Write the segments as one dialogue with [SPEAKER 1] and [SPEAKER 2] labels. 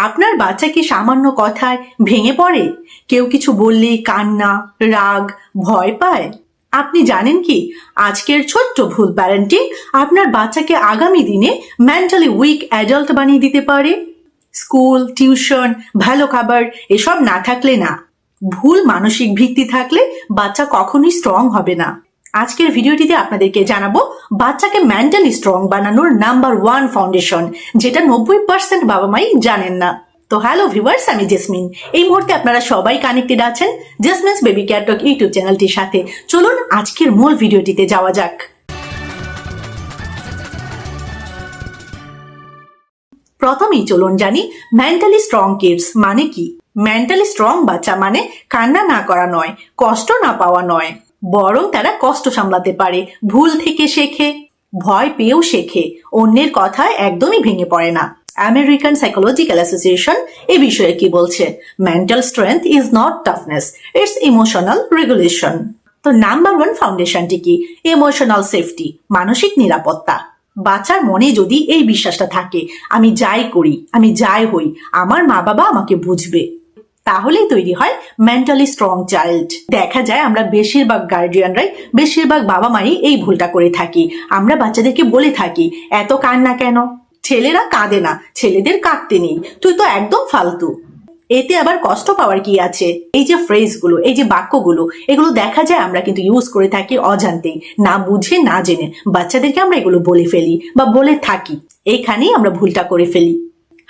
[SPEAKER 1] আপনার বাচ্চা কি সামান্য কথায় ভেঙে পড়ে? কেউ কিছু বললেই কান্না, রাগ, ভয় পায়? আপনি জানেন কি আজকের ছোট্ট ভুল প্যারেন্টিং আপনার বাচ্চাকে আগামী দিনে মেন্টালি উইক অ্যাডাল্ট বানিয়ে দিতে পারে? স্কুল, টিউশন, ভালো খাবার এসব না থাকলে না, ভুল মানসিক ভিত্তি থাকলে বাচ্চা কখনোই স্ট্রং হবে না। আজকের ভিডিওটিতে আপনাদেরকে জানাবো বাচ্চাকে মেন্টালি স্ট্রং বানানোর নাম্বার 1 ফাউন্ডেশন, যেটা 90% বাবা মাই জানেন না। তো হ্যালো ভিউয়ার্স, আমি জেসমিন। এই মুহূর্তে আপনারা সবাই কানেক্টেড আছেন জেসমিনস বেবি কেয়ার টক ইউটিউব চ্যানেলটির সাথে। চলুন আজকের মূল ভিডিওটিতে যাওয়া যাক। প্রথমেই চলুন জানি মেন্টালি স্ট্রং কিডস মানে কি। মেন্টালি স্ট্রং বাচ্চা মানে কান্না না করা নয়, কষ্ট না পাওয়া নয়, বরং তারা কষ্ট সামলাতে পারে, ভুল থেকে শেখে, ভয় পেয়েও শেখে, অন্যের কথায় একদমই ভেঙে পড়ে না। আমেরিকান সাইকোলজিক্যাল অ্যাসোসিয়েশন এ বিষয়ে কি বলছে? Mental strength is not toughness, it's emotional regulation. তো নাম্বার 1 ফাউন্ডেশনটি কি? ইমোশনাল সেফটি, মানসিক নিরাপত্তা। বাচ্চার মনে যদি এই বিশ্বাসটা থাকে, আমি যাই করি, আমি যাই হই, আমার মা বাবা আমাকে বুঝবে, তাহলেই তৈরি হয় মেন্টালি স্ট্রং চাইল্ড। দেখা যায় আমরা বেশিরভাগ গার্ডিয়ানরাই, বেশিরভাগ বাবা মাই এই ভুলটা করে থাকি। আমরা বাচ্চাদেরকে বলে থাকি, এত কান্না কেন? ছেলেরা কাঁদে না, ছেলেদের কাঁদতে নেই, তুই তো একদম ফালতু। এতে আবার কষ্ট পাওয়ার কি আছে? এই যে ফ্রেজগুলো, এই যে বাক্যগুলো, এগুলো দেখা যায় আমরা কিন্তু ইউজ করে থাকি অজান্তেই, না বুঝে না জেনে বাচ্চাদেরকে আমরা এগুলো বলে ফেলি বা বলে থাকি। এইখানেই আমরা ভুলটা করে ফেলি।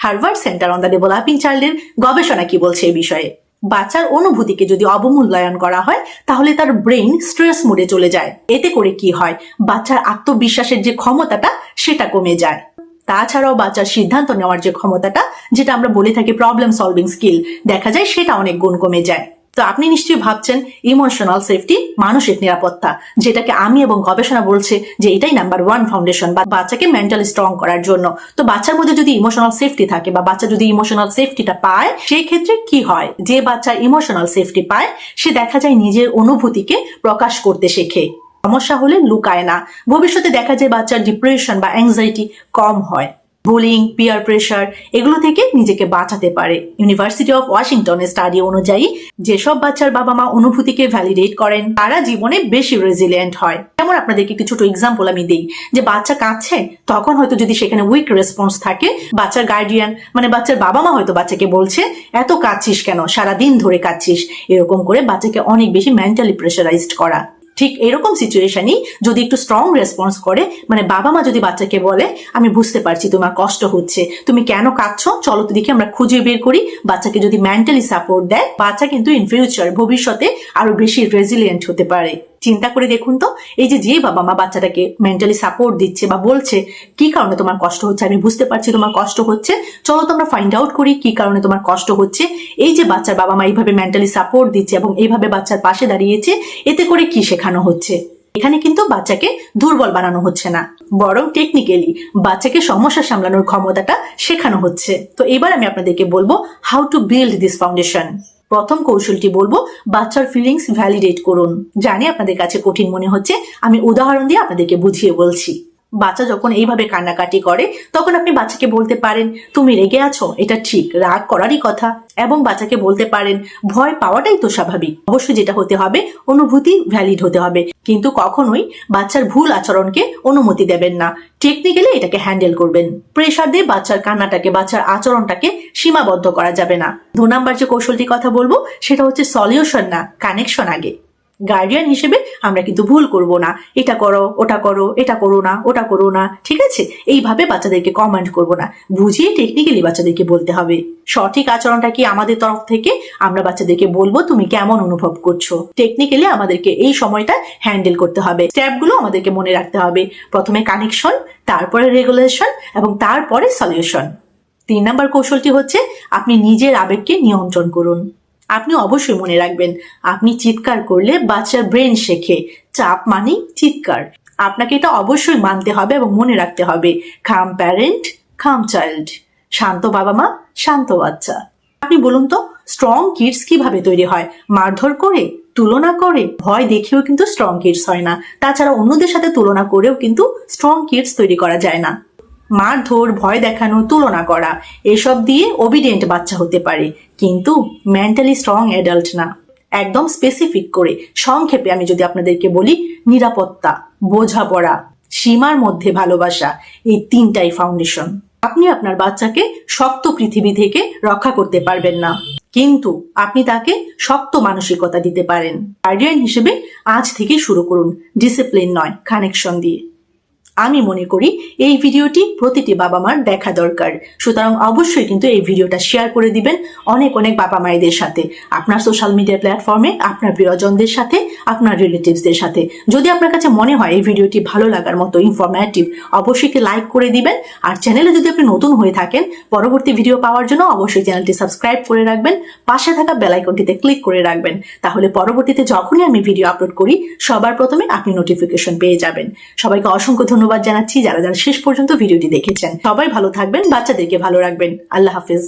[SPEAKER 1] Harvard centre on the developing চাইল্ডের গবেষণা কি বলছে এই বিষয়ে? বাচ্চার অনুভূতিকে যদি অবমূল্যায়ন করা হয়, তাহলে তার ব্রেইন স্ট্রেস মোডে চলে যায়। এতে করে কি হয়? বাচ্চার আত্মবিশ্বাসের যে ক্ষমতাটা সেটা কমে যায়। তাছাড়াও বাচ্চার সিদ্ধান্ত নেওয়ার যে ক্ষমতাটা, যেটা আমরা বলে থাকি প্রবলেম সলভিং স্কিল, দেখা যায় সেটা অনেক গুণ কমে যায়। তো আপনি নিশ্চয়ই ভাবছেন ইমোশনাল সেফটি, মানসিক নিরাপত্তা, যেটাকে আমি এবং গবেষণা বলছে যে এটাই নাম্বার 1 ফাউন্ডেশন বাচ্চাকে মেন্টালি স্ট্রং করার জন্য। তো বাচ্চার মধ্যে যদি ইমোশনাল সেফটি থাকে বা বাচ্চা যদি ইমোশনাল সেফটিটা পায়, সেই ক্ষেত্রে কি হয়? যে বাচ্চা ইমোশনাল সেফটি পায়, সে দেখা যায় নিজের অনুভূতিকে প্রকাশ করতে শেখে। সমস্যা হলে লুকায় না। ভবিষ্যতে দেখা যায় বাচ্চার ডিপ্রেশন বা অ্যাংজাইটি কম হয়। বুলিং, পিয়ার প্রেশার এগুলো থেকে নিজেকে বাঁচাতে পারে। ইউনিভার্সিটি অফ ওয়াশিংটনের স্টাডি অনুযায়ী যেসব বাচ্চার বাবা মা অনুভূতিকে ভ্যালিডেট করেন, তারা জীবনে বেশি রেজিলিয়েন্ট হয়। যেমন আপনাদেরকে একটি ছোট এক্সাম্পল আমি দিই, যে বাচ্চা কাঁদছে, তখন হয়তো যদি সেখানে উইক রেসপন্স থাকে, বাচ্চার গার্ডিয়ান মানে বাচ্চার বাবা মা হয়তো বাচ্চাকে বলছে, এত কাঁদছিস কেন, সারাদিন ধরে কাঁদছিস, এরকম করে বাচ্চাকে অনেক বেশি মেন্টালি প্রেশারাইজড করা। ঠিক এরকম সিচুয়েশনই যদি একটু স্ট্রং রেসপন্স করে, মানে বাবা মা যদি বাচ্চাকে বলে, আমি বুঝতে পারছি তোমার কষ্ট হচ্ছে, তুমি কেন কাঁদছো, চলো তো দেখি আমরা খুঁজে বের করি, বাচ্চাকে যদি মেন্টালি সাপোর্ট দেয়, বাচ্চা কিন্তু ইন ফিউচার ভবিষ্যতে আরো বেশি রেজিলিয়েন্ট হতে পারে। চিন্তা করে দেখুন তো, এই যে বাবা মা বাচ্চাটাকে মেন্টালি সাপোর্ট দিচ্ছে বা বলছে কি কারণে তোমার কষ্ট হচ্ছে, আমি বুঝতে পারছি তোমার কষ্ট হচ্ছে, চলো তো আমরা ফাইন্ড আউট করি কি কারণে তোমার কষ্ট হচ্ছে। এই যে বাচ্চার বাবা মা এইভাবে মেন্টালি সাপোর্ট দিচ্ছে এবং এইভাবে বাচ্চার পাশে দাঁড়িয়েছে, এতে করে কি শেখানো হচ্ছে? এখানে কিন্তু বাচ্চাকে দুর্বল বানানো হচ্ছে না, বরং টেকনিক্যালি বাচ্চাকে সমস্যা সামলানোর ক্ষমতাটা শেখানো হচ্ছে। তো এবার আমি আপনাদেরকে বলবো how to build this foundation. প্রথম কৌশলটি বলবো, বাচ্চার ফিলিংস ভ্যালিডেট করুন। জানি আপনাদের কাছে কঠিন মনে হচ্ছে, আমি উদাহরণ দিয়ে আপনাদেরকে বুঝিয়ে বলছি। বাচ্চা যখন এইভাবে কান্নাকাটি করে, তখন আপনি বাচ্চাকে বলতে পারেন, তুমি রেগে আছো, এটা ঠিক, রাগ করারই কথা। এবং বাচ্চাকে বলতে পারেন, ভয় পাওয়াটাই তো স্বাভাবিক। অবশ্যই যেটা হতে হবে, অনুভূতি ভ্যালিড হতে হবে, কিন্তু কখনোই বাচ্চার ভুল আচরণকে অনুমতি দেবেন না। টেকনিক্যালি এটাকে হ্যান্ডেল করবেন। প্রেশার দিয়ে বাচ্চার কান্নাটাকে, বাচ্চার আচরণটাকে সীমাবদ্ধ করা যাবে না। 2 নাম্বার যে কৌশলটির কথা বলবো, সেটা হচ্ছে সলিউশন না, কানেকশন আগে। গার্ডিয়ান হিসেবে আমরা কিন্তু ভুল করব না, এটা করো, ওটা করো, এটা করো না, ওটা করো না, ঠিক আছে? এইভাবে বাচ্চাদেরকে কমান্ড করব না, বুঝিয়ে টেকনিক্যালি বাচ্চাদেরকে বলতে হবে। সঠিক আচরণটা কি আমাদের তরফ থেকে আমরা বাচ্চাদেরকে বলবো তুমি কেমন অনুভব করছো। টেকনিক্যালি আমাদেরকে এই সময়টা হ্যান্ডেল করতে হবে। স্টেপগুলো আমাদেরকে মনে রাখতে হবে। প্রথমে কানেকশন, তারপরে রেগুলেশন এবং তারপরে সলিউশন। 3 নাম্বার কৌশলটি হচ্ছে, আপনি নিজের আবেগকে নিয়ন্ত্রণ করুন। আপনি অবশ্যই মনে রাখবেন, আপনি চিৎকার করলে বাচ্চার ব্রেন শেখে, চাপ মানেই চিৎকার। আপনাকে এটা অবশ্যই মানতে হবে এবং মনে রাখতে হবে, কাম প্যারেন্ট, কাম চাইল্ড। শান্ত বাবা মা, শান্ত বাচ্চা। আপনি বলুন তো, স্ট্রং কিডস কিভাবে তৈরি হয়? মারধর করে, তুলনা করে, ভয় দেখেও কিন্তু স্ট্রং কিডস হয় না। তাছাড়া অন্যদের সাথে তুলনা করেও কিন্তু স্ট্রং কিডস তৈরি করা যায় না। মারধর, ভয় দেখানো, তুলনা করা এসব দিয়ে ওবিডিয়েন্ট বাচ্চা হতে পারে, কিন্তু মেন্টালি স্ট্রং অ্যাডাল্ট না। একদম স্পেসিফিক করে সংক্ষেপে আমি যদি আপনাদেরকে বলি, নিরাপত্তা, বোঝাপড়া, সীমার মধ্যে ভালোবাসা, এই তিনটাই ফাউন্ডেশন। আপনি আপনার বাচ্চাকে শক্ত পৃথিবী থেকে রক্ষা করতে পারবেন না, কিন্তু আপনি তাকে শক্ত মানসিকতা দিতে পারেন। গার্ডিয়ান হিসেবে আজ থেকে শুরু করুন, ডিসিপ্লিন নয়, কানেকশন দিয়ে। আমি মনে করি এই ভিডিওটি প্রতিটি বাবা মার দেখা দরকার, সুতরাং অবশ্যই কিন্তু এই ভিডিওটা শেয়ার করে দিবেন অনেক অনেক বাবা মায়েদের সাথে, আপনার সোশ্যাল মিডিয়া প্ল্যাটফর্মে, আপনার প্রিয়জনদের সাথে, আপনার রিলেটিভসদের সাথে। যদি আপনার কাছে মনে হয় এই ভিডিওটি ভালো লাগার মতো ইনফরমেটিভ, অবশ্যই লাইক করে দিবেন। আর চ্যানেলে যদি আপনি নতুন হয়ে থাকেন, পরবর্তী ভিডিও পাওয়ার জন্য অবশ্যই চ্যানেলটি সাবস্ক্রাইব করে রাখবেন, পাশে থাকা বেল আইকনটিতে ক্লিক করে রাখবেন। তাহলে পরবর্তীতে যখনই আমি ভিডিও আপলোড করি, সবার প্রথমে আপনি নোটিফিকেশন পেয়ে যাবেন। সবাইকে অসংখ্য ধন্যবাদ জানাচ্ছি যারা যারা শেষ পর্যন্ত ভিডিওটি দেখেছেন। সবাই ভালো থাকবেন, বাচ্চাদেরকে ভালো রাখবেন। আল্লাহ হাফেজ।